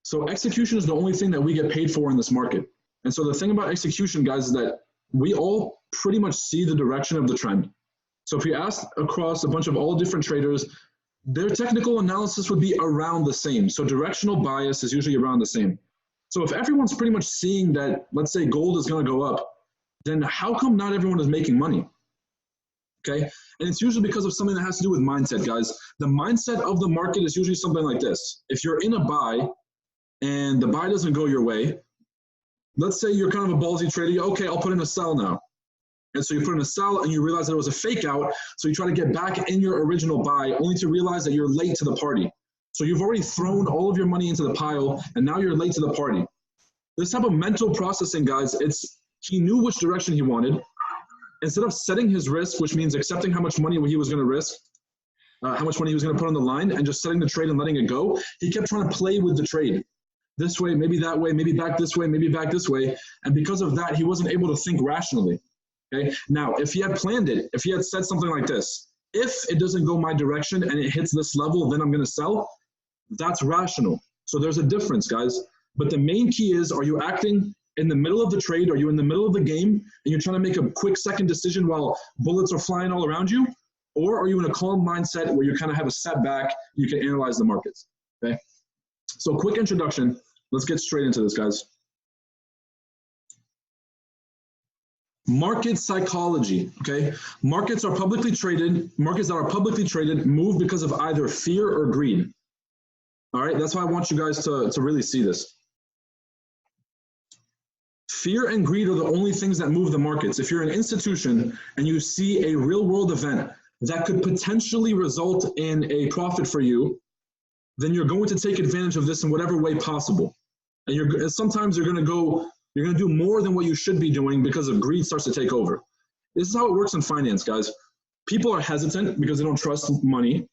So execution is the only thing that we get paid for in this market. And so the thing about execution, guys, is that we all pretty much see the direction of the trend. So if you ask across a bunch of all different traders, their technical analysis would be around the same. So directional bias is usually around the same. So if everyone's pretty much seeing that, let's say gold is going to go up, then how come not everyone is making money? Okay, and it's usually because of something that has to do with mindset, guys. The mindset of the market is usually something like this. If you're in a buy and the buy doesn't go your way, let's say you're kind of a ballsy trader, okay, I'll put in a sell now. And so you put in a sell and you realize that it was a fake out, so you try to get back in your original buy only to realize that you're late to the party. So you've already thrown all of your money into the pile and now you're late to the party. This type of mental processing, guys, he knew which direction he wanted. Instead of setting his risk, which means accepting how much money he was going to risk, how much money he was going to put on the line, and just setting the trade and letting it go, he kept trying to play with the trade. This way, maybe that way, maybe back this way, maybe back this way. And because of that, he wasn't able to think rationally. Okay. Now, if he had planned it, if he had said something like this, if it doesn't go my direction and it hits this level, then I'm going to sell. That's rational. So there's a difference, guys. But the main key is, are you acting in the middle of the trade? Are you in the middle of the game and you're trying to make a quick second decision while bullets are flying all around you? Or are you in a calm mindset where you kind of have a setback, you can analyze the markets? Okay. So quick introduction. Let's get straight into this, guys. Market psychology, okay? Markets that are publicly traded move because of either fear or greed. All right, that's why I want you guys to really see this. Fear and greed are the only things that move the markets. If you're an institution and you see a real world event that could potentially result in a profit for you, then you're going to take advantage of this in whatever way possible. And sometimes you're going to do more than what you should be doing because of greed starts to take over. This is how it works in finance, guys. People are hesitant because they don't trust money.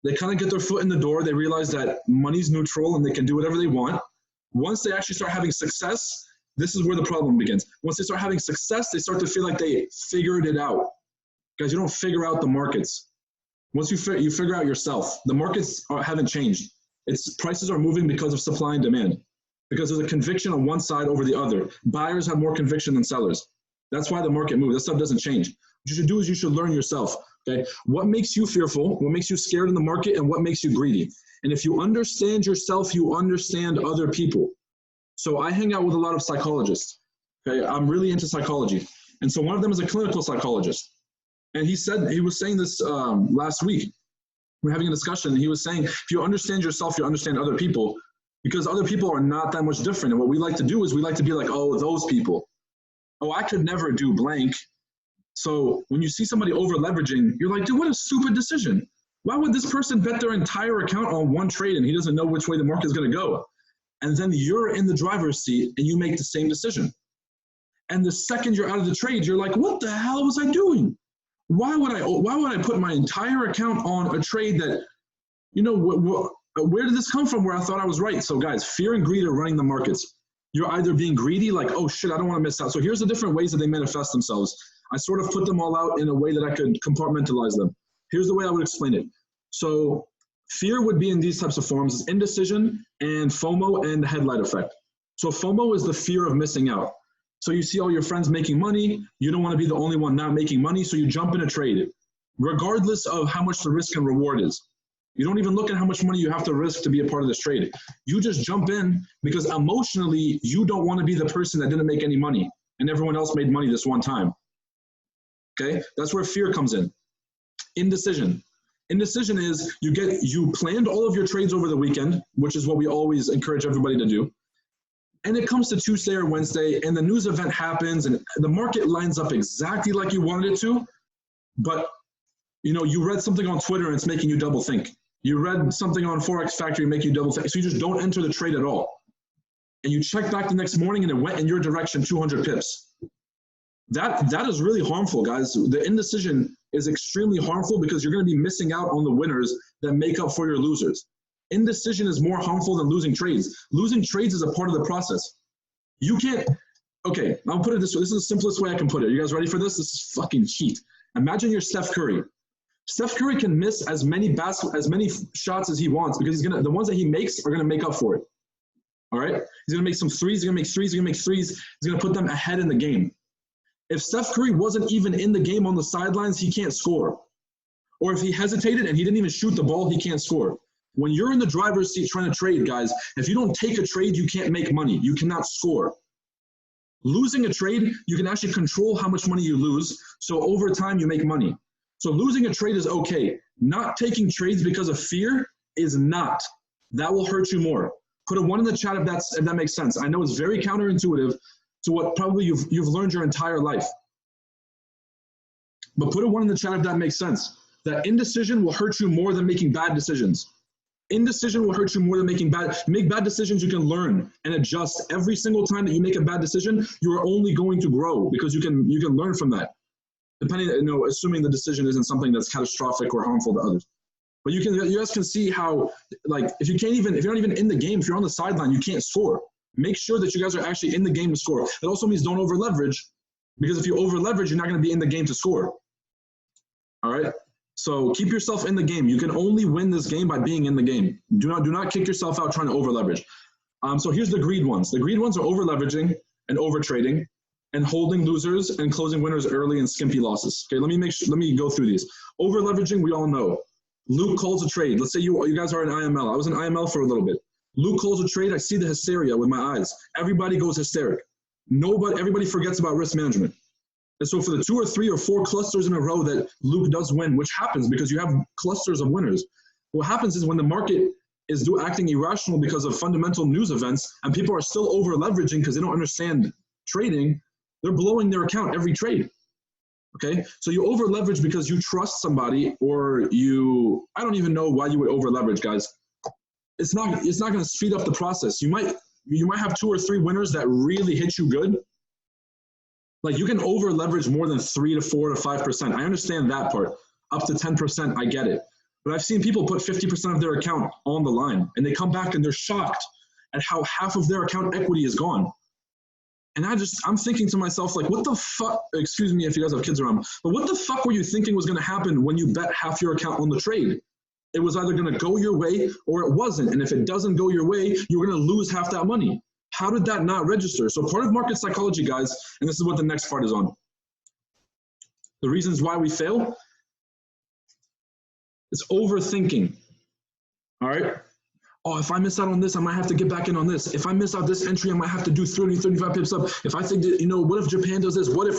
They kind of get their foot in the door. They realize that money's neutral and they can do whatever they want. Once they actually start having success, this is where the problem begins. Once they start having success, they start to feel like they figured it out. Guys, you don't figure out the markets. Once you figure out yourself, the markets haven't changed. Prices are moving because of supply and demand, because there's a conviction on one side over the other. Buyers have more conviction than sellers. That's why the market moves. That stuff doesn't change. What you should do is you should learn yourself, okay? What makes you fearful, what makes you scared in the market, and what makes you greedy? And if you understand yourself, you understand other people. So I hang out with a lot of psychologists, okay? I'm really into psychology. And so one of them is a clinical psychologist. And he was saying this last week. We're having a discussion, and he was saying, if you understand yourself, you understand other people, because other people are not that much different. And what we like to do is we like to be like, oh, those people. Oh, I could never do blank. So when you see somebody over leveraging, you're like, dude, what a stupid decision. Why would this person bet their entire account on one trade and he doesn't know which way the market is going to go? And then you're in the driver's seat and you make the same decision. And the second you're out of the trade, you're like, what the hell was I doing? Why would I put my entire account on a trade that, you know, where did this come from where I thought I was right? So guys, fear and greed are running the markets. You're either being greedy, like, oh shit, I don't want to miss out. So here's the different ways that they manifest themselves. I sort of put them all out in a way that I could compartmentalize them. Here's the way I would explain it. So fear would be in these types of forms: is indecision and FOMO and the headlight effect. So FOMO is the fear of missing out. So you see all your friends making money, you don't want to be the only one not making money, so you jump in a trade, regardless of how much the risk and reward is. You don't even look at how much money you have to risk to be a part of this trade. You just jump in because emotionally, you don't want to be the person that didn't make any money and everyone else made money this one time. Okay, that's where fear comes in. Indecision. Indecision is you planned all of your trades over the weekend, which is what we always encourage everybody to do. And it comes to Tuesday or Wednesday and the news event happens and the market lines up exactly like you wanted it to, but you know, you read something on Twitter and it's making you double think. You read something on Forex Factory making you double think. So you just don't enter the trade at all. And you check back the next morning and it went in your direction 200 pips. That is really harmful, guys. The indecision is extremely harmful because you're going to be missing out on the winners that make up for your losers. Indecision is more harmful than losing trades. Losing trades is a part of the process. You can't, okay, I'll put it this way. This is the simplest way I can put it. You guys ready for this? This is fucking cheat. Imagine you're Steph Curry. Steph Curry can miss as many shots as he wants because the ones that he makes are going to make up for it. All right? He's going to make some threes. He's going to make threes. He's going to make threes. He's going to put them ahead in the game. If Steph Curry wasn't even in the game on the sidelines, he can't score. Or if he hesitated and he didn't even shoot the ball, he can't score. When you're in the driver's seat trying to trade, guys, if you don't take a trade, you can't make money. You cannot score. Losing a trade, you can actually control how much money you lose. So over time, you make money. So losing a trade is okay. Not taking trades because of fear is not. That will hurt you more. Put a 1 in the chat if that makes sense. I know it's very counterintuitive to what probably you've learned your entire life. But put a 1 in the chat if that makes sense. That indecision will hurt you more than making bad decisions. Indecision will hurt you more than making make bad decisions. You can learn and adjust. Every single time that you make a bad decision, you are only going to grow because you can learn from that. Depending, assuming the decision isn't something that's catastrophic or harmful to others. But you guys can see how, like, if you're not even in the game, if you're on the sideline, you can't score. Make sure that you guys are actually in the game to score. It also means don't over leverage, because if you over leverage, you're not going to be in the game to score. All right. So keep yourself in the game. You can only win this game by being in the game. Do not kick yourself out trying to over leverage. So here's the greed ones. The greed ones are over leveraging and over trading and holding losers and closing winners early and skimpy losses. Okay, let me go through these. Over leveraging, we all know. Luke calls a trade. Let's say you guys are in IML. I was in IML for a little bit. Luke calls a trade. I see the hysteria with my eyes. Everybody goes hysteric. Everybody forgets about risk management. And so for the 2 or 3 or 4 clusters in a row that Luke does win, which happens because you have clusters of winners, what happens is when the market is acting irrational because of fundamental news events and people are still over leveraging because they don't understand trading, they're blowing their account every trade. Okay, so you over leverage because you trust somebody, or I don't even know why you would over leverage, guys. It's not going to speed up the process. You might have 2 or 3 winners that really hit you good. Like, you can over leverage more than 3 to 4 to 5%. I understand that part. Up to 10%, I get it. But I've seen people put 50% of their account on the line, and they come back and they're shocked at how half of their account equity is gone. And I'm thinking to myself, like, what the fuck, excuse me if you guys have kids around, but what the fuck were you thinking was going to happen when you bet half your account on the trade? It was either going to go your way or it wasn't. And if it doesn't go your way, you're going to lose half that money. How did that not register? So part of market psychology, guys, and this is what the next part is on. The reasons why we fail, it's overthinking. All right? Oh, if I miss out on this, I might have to get back in on this. If I miss out this entry, I might have to do 30, 35 pips up. If I think that, what if Japan does this? What if?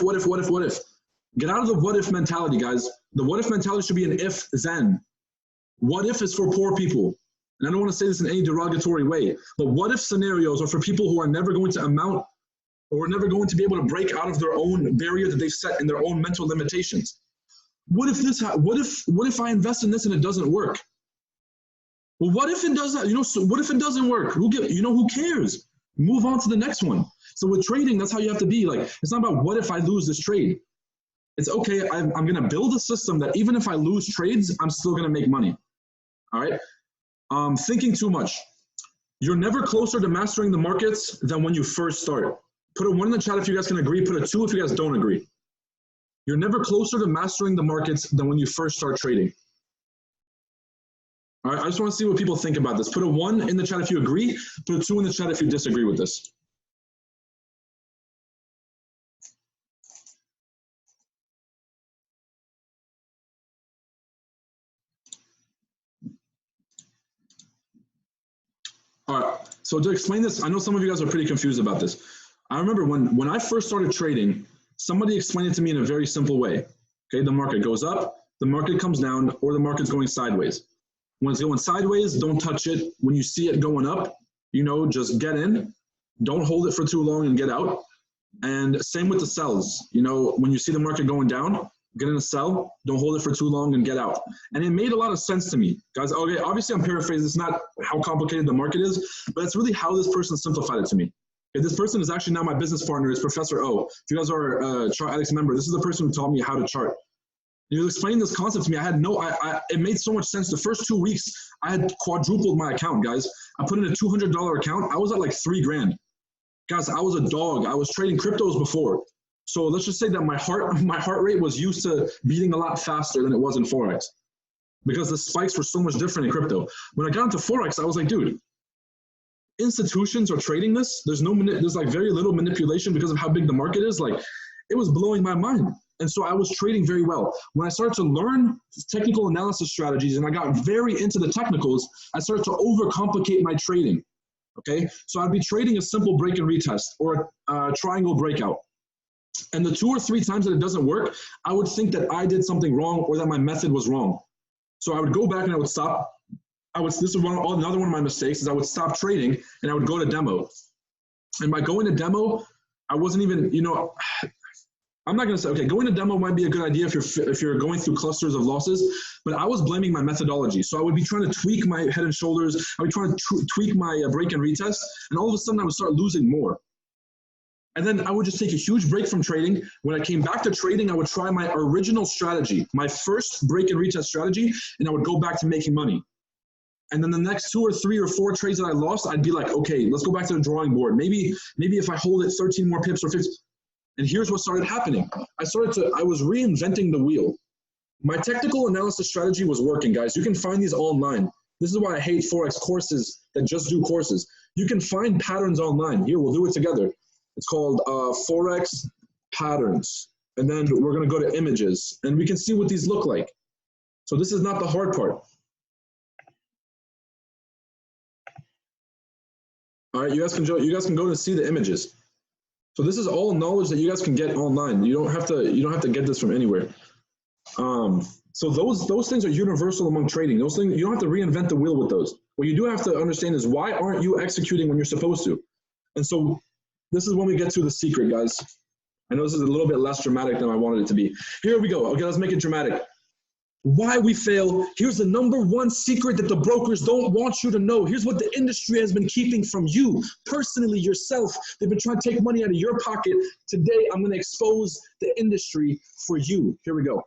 Get out of the what if mentality, guys. The what if mentality should be an if then. What if is for poor people? And I don't want to say this in any derogatory way, but what if scenarios are for people who are never going to amount or are never going to be able to break out of their own barrier that they've set in their own mental limitations. What if I invest in this and it doesn't work? Well, what if it doesn't, so what if it doesn't work? Who cares? Move on to the next one. So with trading, that's how you have to be. Like, it's not about what if I lose this trade. It's okay, I'm going to build a system that even if I lose trades, I'm still going to make money. All right? Thinking too much. You're never closer to mastering the markets than when you first start. Put a 1 in the chat if you guys can agree. Put a 2 if you guys don't agree. You're never closer to mastering the markets than when you first start trading. All right, I just want to see what people think about this. Put a 1 in the chat if you agree. Put a 2 in the chat if you disagree with this. All right, so to explain this, I know some of you guys are pretty confused about this. I remember when I first started trading, somebody explained it to me in a very simple way. Okay, the market goes up, the market comes down, or the market's going sideways. When it's going sideways, don't touch it. When you see it going up, just get in. Don't hold it for too long and get out. And same with the sells. When you see the market going down, get in a sell, don't hold it for too long and get out. And it made a lot of sense to me. Guys, okay, obviously I'm paraphrasing. It's not how complicated the market is, but it's really how this person simplified it to me. Okay, this person is actually now my business partner. It's Professor O. If you guys are a ChartAddicts member, this is the person who taught me how to chart. He was explaining this concept to me. It made so much sense. The first 2 weeks, I had quadrupled my account, guys. I put in a $200 account. I was at like $3,000. Guys, I was a dog. I was trading cryptos before. So let's just say that my heart rate was used to beating a lot faster than it was in Forex because the spikes were so much different in crypto. When I got into Forex, I was like, dude, institutions are trading this, there's like very little manipulation because of how big the market is. Like, it was blowing my mind. And so I was trading very well. When I started to learn technical analysis strategies and I got very into the technicals, I started to overcomplicate my trading. Okay, so I'd be trading a simple break and retest or a triangle breakout. And the 2 or 3 times that it doesn't work, I would think that I did something wrong or that my method was wrong. So I would go back and I would stop. This is another one of my mistakes, is I would stop trading and I would go to demo. And by going to demo, I wasn't even, I'm not going to say, okay, going to demo might be a good idea if you're going through clusters of losses, but I was blaming my methodology. So I would be trying to tweak my head and shoulders. I would be trying to tweak my break and retest, and all of a sudden I would start losing more. And then I would just take a huge break from trading. When I came back to trading, I would try my original strategy, my first break and retest strategy, and I would go back to making money. And then the next 2 or 3 or 4 trades that I lost, I'd be like, okay, let's go back to the drawing board. Maybe if I hold it 13 more pips or 15. And here's what started happening. I was reinventing the wheel. My technical analysis strategy was working, guys. You can find these online. This is why I hate Forex courses that just do courses. You can find patterns online. Here, we'll do it together. It's called Forex patterns. And then we're going to go to images, and we can see what these look like. So this is not the hard part. All right, you guys can go to see the images. So this is all knowledge that you guys can get online. You don't have to get this from anywhere. So those things are universal among trading. Those things, you don't have to reinvent the wheel with those. What you do have to understand is, why aren't you executing when you're supposed to? And so this is when we get to the secret, guys. I know this is a little bit less dramatic than I wanted it to be. Here we go. Okay, let's make it dramatic. Why we fail. Here's the #1 secret that the brokers don't want you to know. Here's what the industry has been keeping from you, personally, yourself. They've been trying to take money out of your pocket. Today, I'm going to expose the industry for you. Here we go.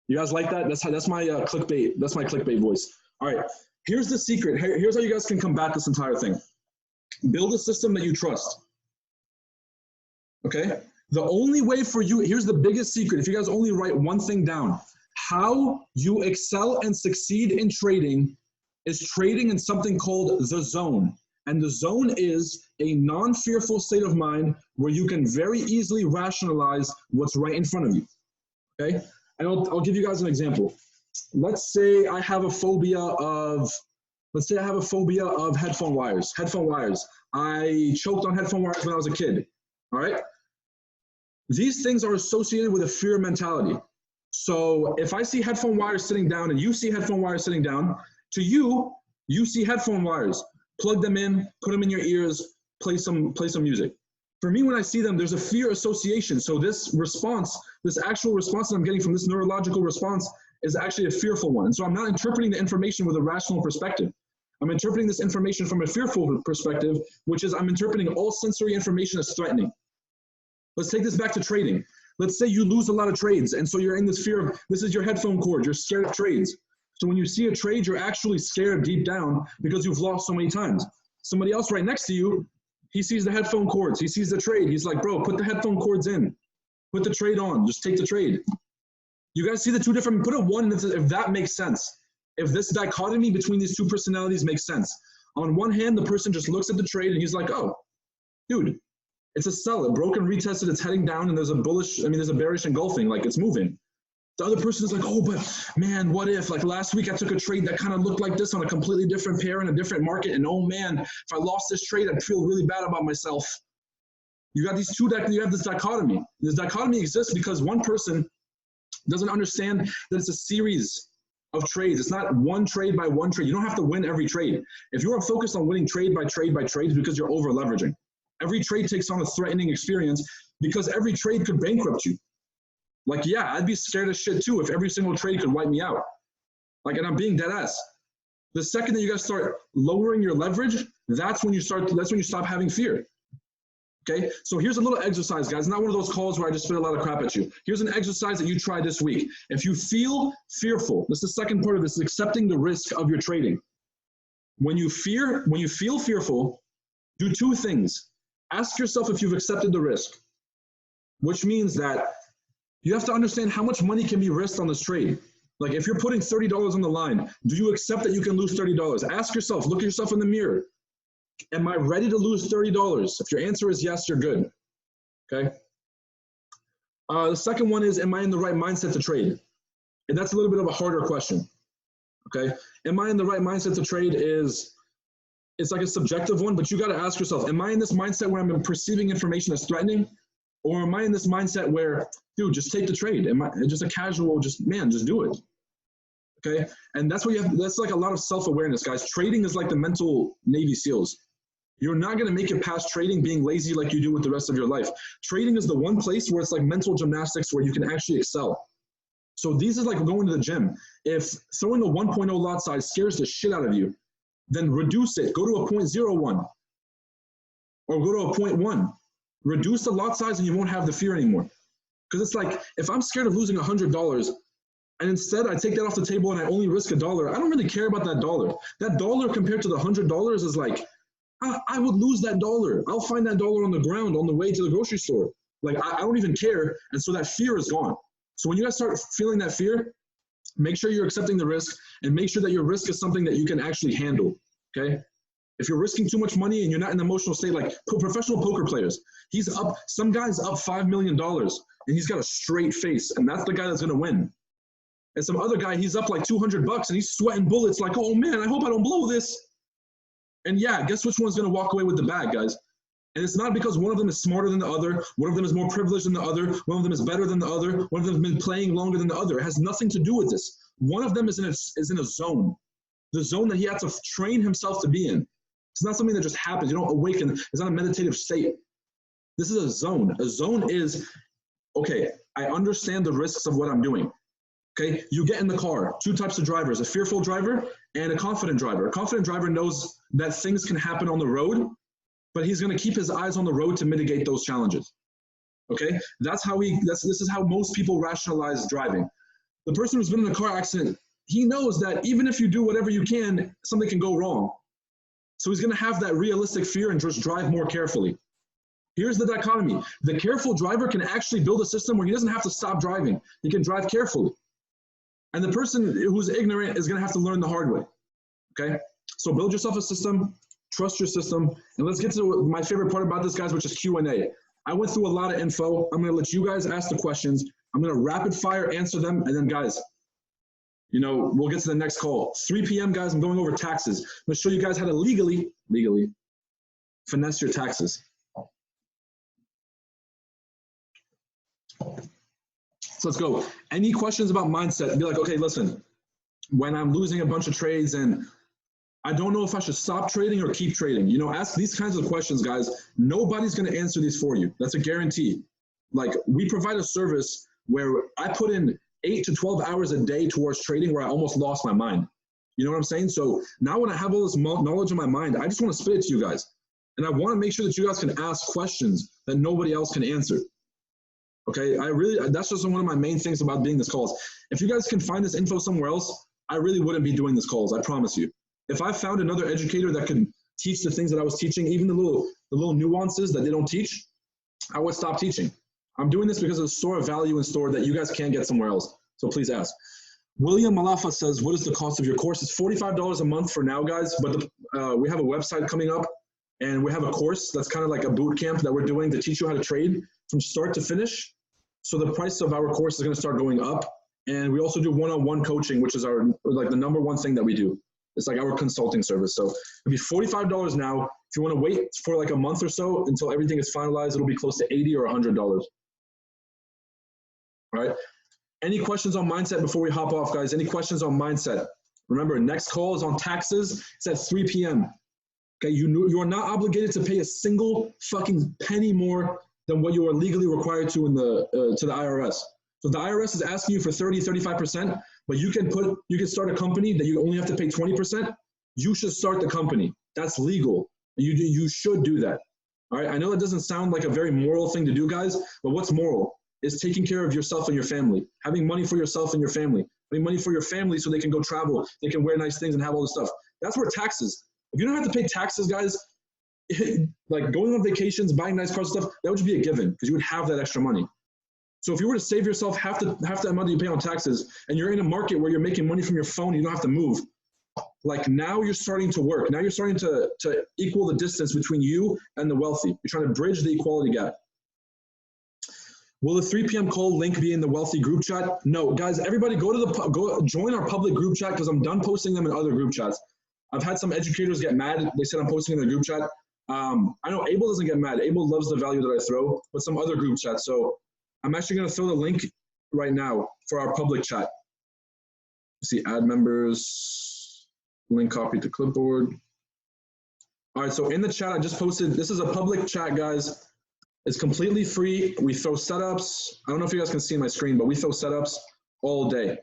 You guys like that? That's my clickbait. That's my clickbait voice. All right. Here's the secret. Here's how you guys can combat this entire thing. Build a system that you trust. Okay? The only way for you, here's the biggest secret. If you guys only write one thing down, how you excel and succeed in trading is trading in something called the zone. And the zone is a non-fearful state of mind where you can very easily rationalize what's right in front of you. Okay? And I'll give you guys an example. Let's say I have a phobia of headphone wires. I choked on headphone wires when I was a kid. All right? These things are associated with a fear mentality. So if I see headphone wires sitting down and you see headphone wires sitting down, to you, you see headphone wires. Plug them in, put them in your ears, play some music. For me, when I see them, there's a fear association. So this response, this actual response that I'm getting from this neurological response is actually a fearful one. So I'm not interpreting the information with a rational perspective. I'm interpreting this information from a fearful perspective, which is I'm interpreting all sensory information as threatening. Let's take this back to trading. Let's say you lose a lot of trades, and so you're in this fear of, this is your headphone cord, you're scared of trades. So when you see a trade, you're actually scared deep down because you've lost so many times. Somebody else right next to you, he sees the headphone cords, he sees the trade, he's like, bro, put the headphone cords in, put the trade on, just take the trade. You guys see the two different, put a 1 if that makes sense. If this dichotomy between these two personalities makes sense. On one hand, the person just looks at the trade and he's like, oh, dude, it's a sell. It broke and retested. It's heading down, and there's a bearish engulfing, like it's moving. The other person is like, oh, but man, what if? Like last week, I took a trade that kind of looked like this on a completely different pair in a different market, and oh man, if I lost this trade, I'd feel really bad about myself. You got these two. You have this dichotomy. This dichotomy exists because one person doesn't understand that it's a series of trades. It's not one trade by one trade. You don't have to win every trade. If you are focused on winning trade by trade by trade, it's because you're over leveraging. Every trade takes on a threatening experience because every trade could bankrupt you. Like, yeah, I'd be scared as shit too if every single trade could wipe me out. Like, and I'm being dead ass. The second that you guys start lowering your leverage, that's when you stop having fear. Okay, so here's a little exercise, guys. Not one of those calls where I just spit a lot of crap at you. Here's an exercise that you try this week. If you feel fearful, this is the second part of this, is accepting the risk of your trading. When you feel fearful, do 2 things. Ask yourself if you've accepted the risk, which means that you have to understand how much money can be risked on this trade. Like if you're putting $30 on the line, do you accept that you can lose $30? Ask yourself, look at yourself in the mirror. Am I ready to lose $30? If your answer is yes, you're good. Okay. The second one is, am I in the right mindset to trade? And that's a little bit of a harder question. Okay. Am I in the right mindset to trade it's like a subjective one, but you got to ask yourself, am I in this mindset where I'm perceiving information as threatening? Or am I in this mindset where, dude, just take the trade? Am I just a casual, just do it? Okay. And that's what you have. That's like a lot of self-awareness, guys. Trading is like the mental Navy SEALs. You're not going to make it past trading being lazy like you do with the rest of your life. Trading is the one place where it's like mental gymnastics where you can actually excel. So these is like going to the gym. If throwing a 1.0 lot size scares the shit out of you, then reduce it. Go to a 0.01 or go to a 0.1. Reduce the lot size and you won't have the fear anymore. Because it's like, if I'm scared of losing $100 and instead I take that off the table and I only risk $1, I don't really care about that dollar. That dollar compared to the $100 is like, I would lose that dollar. I'll find that dollar on the ground on the way to the grocery store. Like, I don't even care. And so that fear is gone. So when you guys start feeling that fear, make sure you're accepting the risk and make sure that your risk is something that you can actually handle, okay? If you're risking too much money and you're not in the emotional state, like professional poker players, some guy's up $5 million and he's got a straight face and that's the guy that's gonna win. And some other guy, he's up like $200 and he's sweating bullets like, oh man, I hope I don't blow this. And yeah, guess which one's going to walk away with the bag, guys? And it's not because one of them is smarter than the other, one of them is more privileged than the other, one of them is better than the other, one of them has been playing longer than the other. It has nothing to do with this. One of them is in a zone, the zone that he had to train himself to be in. It's not something that just happens. You don't awaken. It's not a meditative state. This is a zone. A zone is, okay, I understand the risks of what I'm doing. Okay, you get in the car, two types of drivers, a fearful driver and a confident driver. A confident driver knows that things can happen on the road, but he's going to keep his eyes on the road to mitigate those challenges. Okay, this is how most people rationalize driving. The person who's been in a car accident, he knows that even if you do whatever you can, something can go wrong. So he's going to have that realistic fear and just drive more carefully. Here's the dichotomy. The careful driver can actually build a system where he doesn't have to stop driving. He can drive carefully. And the person who's ignorant is going to have to learn the hard way, okay? So build yourself a system, trust your system, and let's get to my favorite part about this, guys, which is Q&A. I went through a lot of info. I'm going to let you guys ask the questions. I'm going to rapid fire answer them, and then, guys, we'll get to the next call. 3 p.m., guys, I'm going over taxes. I'm going to show you guys how to legally finesse your taxes. So let's go. Any questions about mindset? Be like, okay, listen, when I'm losing a bunch of trades and I don't know if I should stop trading or keep trading, ask these kinds of questions, guys. Nobody's going to answer these for you. That's a guarantee. Like, we provide a service where I put in 8 to 12 hours a day towards trading where I almost lost my mind. You know what I'm saying? So now when I have all this knowledge in my mind, I just want to spit it to you guys. And I want to make sure that you guys can ask questions that nobody else can answer. Okay, that's just one of my main things about being this calls. If you guys can find this info somewhere else, I really wouldn't be doing this calls, I promise you. If I found another educator that could teach the things that I was teaching, even the little nuances that they don't teach, I would stop teaching. I'm doing this because of the store of value in store that you guys can't get somewhere else. So please ask. William Malafa says, what is the cost of your course? It's $45 a month for now, guys, but we have a website coming up and we have a course that's kind of like a boot camp that we're doing to teach you how to trade from start to finish. So the price of our course is going to start going up. And we also do one-on-one coaching, which is the number one thing that we do. It's like our consulting service. So it'll be $45 now. If you want to wait for like a month or so until everything is finalized, it'll be close to $80 or $100. All right. Any questions on mindset before we hop off, guys? Any questions on mindset? Remember, next call is on taxes. It's at 3 p.m. Okay, you are not obligated to pay a single fucking penny more than what you are legally required to to the IRS. So the IRS is asking you for 30, 35%, but you can start a company that you only have to pay 20%. You should start the company. That's legal. You should do that. All right. I know that doesn't sound like a very moral thing to do, guys, but what's moral is taking care of yourself and your family, having money for yourself and your family, having money for your family so they can go travel, they can wear nice things and have all this stuff. That's where taxes. If you don't have to pay taxes, guys, like going on vacations, buying nice cars and stuff, that would just be a given because you would have that extra money. So if you were to save yourself half the amount that you pay on taxes and you're in a market where you're making money from your phone, you don't have to move, like now you're starting to work. Now you're starting to equal the distance between you and the wealthy. You're trying to bridge the equality gap. Will the 3 p.m. call link be in the wealthy group chat? No, guys, everybody go join our public group chat because I'm done posting them in other group chats. I've had some educators get mad. They said I'm posting in the group chat. I know Abel doesn't get mad. Abel loves the value that I throw, but some other group chats. So I'm actually going to throw the link right now for our public chat. See, add members, link copy to clipboard. All right, so in the chat, I just posted, this is a public chat, guys. It's completely free. We throw setups. I don't know if you guys can see my screen, but we throw setups all day.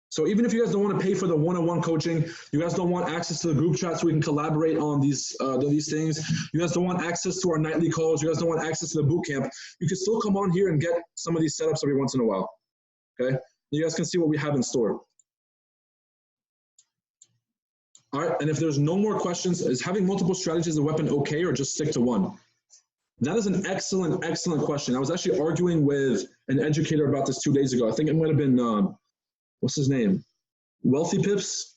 So even if you guys don't want to pay for the one-on-one coaching, you guys don't want access to the group chat so we can collaborate on these things, you guys don't want access to our nightly calls, you guys don't want access to the boot camp, you can still come on here and get some of these setups every once in a while, okay? You guys can see what we have in store. All right, and if there's no more questions, is having multiple strategies a weapon okay, or just stick to one? That is an excellent, excellent question. I was actually arguing with an educator about this 2 days ago. I think it might have been, what's his name? Wealthy Pips?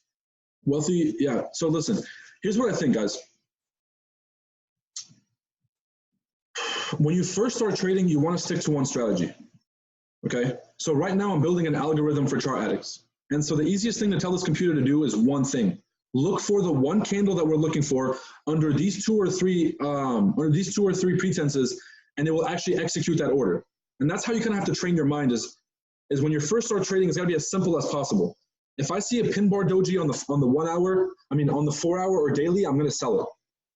Wealthy, yeah. So listen, here's what I think, guys. When you first start trading, you want to stick to one strategy, okay? So right now I'm building an algorithm for chart addicts. And so the easiest thing to tell this computer to do is one thing. Look for the one candle that we're looking for under these two or three pretenses, and it will actually execute that order. And that's how you kind of have to train your mind is when you first start trading, it's got to be as simple as possible. If I see a pin bar doji on the 1 hour, on the 4 hour or daily, I'm going to sell it.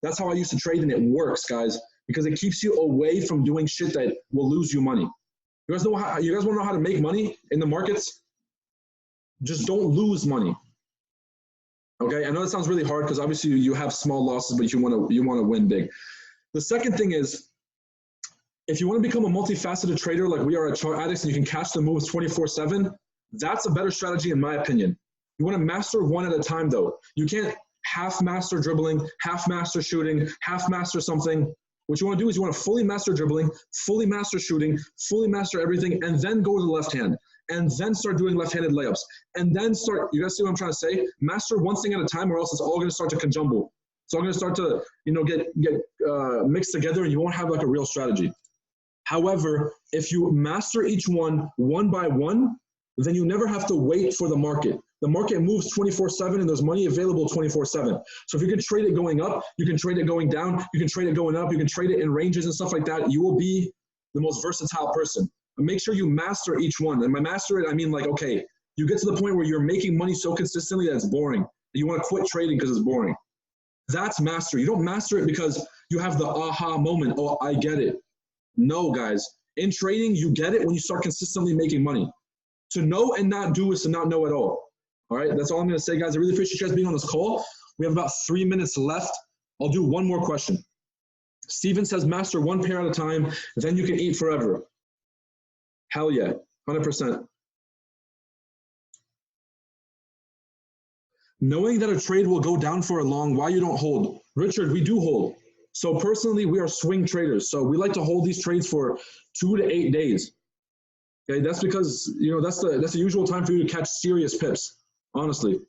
That's how I used to trade, and it works, guys, because it keeps you away from doing shit that will lose you money. You guys want to know how to make money in the markets? Just don't lose money. Okay, I know that sounds really hard because obviously you have small losses, but you want to win big. The second thing is, if you want to become a multifaceted trader like we are at Chart Addicts and you can catch the moves 24/7, that's a better strategy in my opinion. You want to master one at a time though. You can't half master dribbling, half master shooting, half master something. What you want to do is you want to fully master dribbling, fully master shooting, fully master everything, and then go to the left hand. And then start doing left-handed layups. And then start, you guys see what I'm trying to say? Master one thing at a time or else it's all going to start to conjumble. It's all going to start to, get mixed together and you won't have like a real strategy. However, if you master each one by one, then you never have to wait for the market. The market moves 24/7 and there's money available 24/7. So if you can trade it going up, you can trade it going down, you can trade it going up, you can trade it in ranges and stuff like that, you will be the most versatile person. Make sure you master each one. And by master it, I mean like, okay, you get to the point where you're making money so consistently that it's boring. You want to quit trading because it's boring. That's mastery. You don't master it because you have the aha moment. Oh, I get it. No, guys. In trading, you get it when you start consistently making money. To know and not do is to not know at all. All right, that's all I'm going to say, guys. I really appreciate you guys being on this call. We have about 3 minutes left. I'll do one more question. Steven says, master one pair at a time, then you can eat forever. Hell yeah, 100%. Knowing that a trade will go down for a long, why you don't hold? Richard, we do hold. So personally, we are swing traders. So we like to hold these trades for 2 to 8 days. Okay, that's because, that's the usual time for you to catch serious pips, honestly.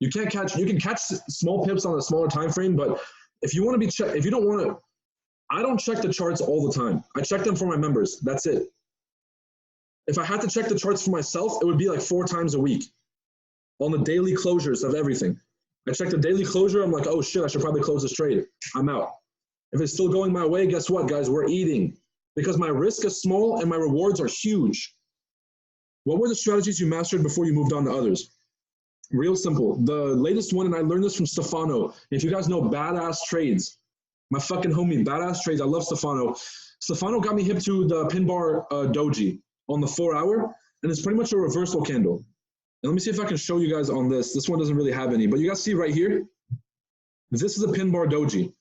You can catch small pips on a smaller time frame, but if you want to be if you don't want to, I don't check the charts all the time. I check them for my members. That's it. If I had to check the charts for myself, it would be like 4 times a week on the daily closures of everything. I check the daily closure. I'm like, oh shit, I should probably close this trade. I'm out. If it's still going my way, guess what, guys? We're eating because my risk is small and my rewards are huge. What were the strategies you mastered before you moved on to others? Real simple. The latest one, and I learned this from Stefano. If you guys know Badass Trades, my fucking homie, Badass Trades. I love Stefano. Stefano got me hip to the pin bar doji on the 4 hour, and it's pretty much a reversal candle. And let me see if I can show you guys on this. This one doesn't really have any, but you guys see right here, this is a pin bar doji.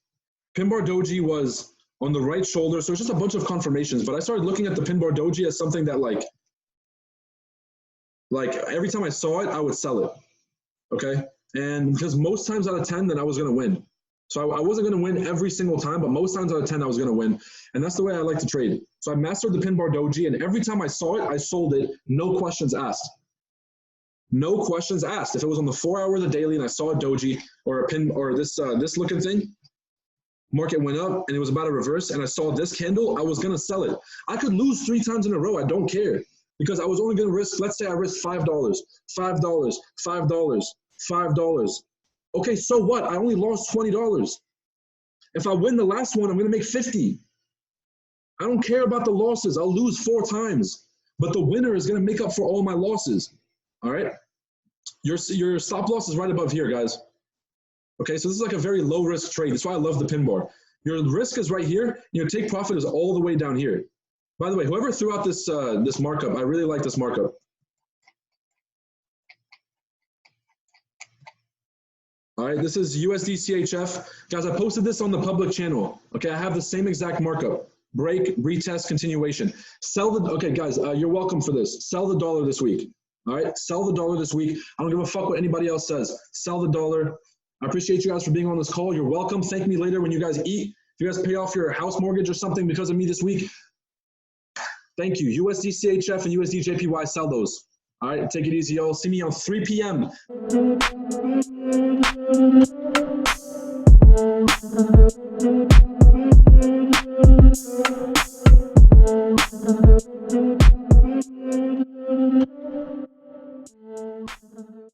Pin bar doji was on the right shoulder, so it's just a bunch of confirmations, but I started looking at the pin bar doji as something that like every time I saw it, I would sell it, okay? And because most times out of 10, then I was gonna win. So I wasn't going to win every single time, but most times out of 10, I was going to win. And that's the way I like to trade. So I mastered the pin bar doji, and every time I saw it, I sold it, no questions asked. No questions asked. If it was on the 4 hour of the daily and I saw a doji or a pin or this looking thing, market went up and it was about to reverse and I saw this candle, I was going to sell it. I could lose 3 times in a row. I don't care because I was only going to risk, let's say I risked $5, $5, $5, $5. Okay, so what? I only lost $20. If I win the last one, I'm going to make 50. I don't care about the losses. I'll lose 4 times, but the winner is going to make up for all my losses. All right. Your stop loss is right above here, guys. Okay, so this is like a very low risk trade. That's why I love the pin bar. Your risk is right here. Your take profit is all the way down here. By the way, whoever threw out this this markup, I really like this markup. All right, this is USD CHF. Guys, I posted this on the public channel. Okay, I have the same exact markup. Break, retest, continuation. Sell the, okay, guys, you're welcome for this. Sell the dollar this week. All right, sell the dollar this week. I don't give a fuck what anybody else says. Sell the dollar. I appreciate you guys for being on this call. You're welcome. Thank me later when you guys eat. If you guys pay off your house mortgage or something because of me this week, thank you. USD CHF and USD JPY, sell those. All right, take it easy, y'all. See me on 3 p.m.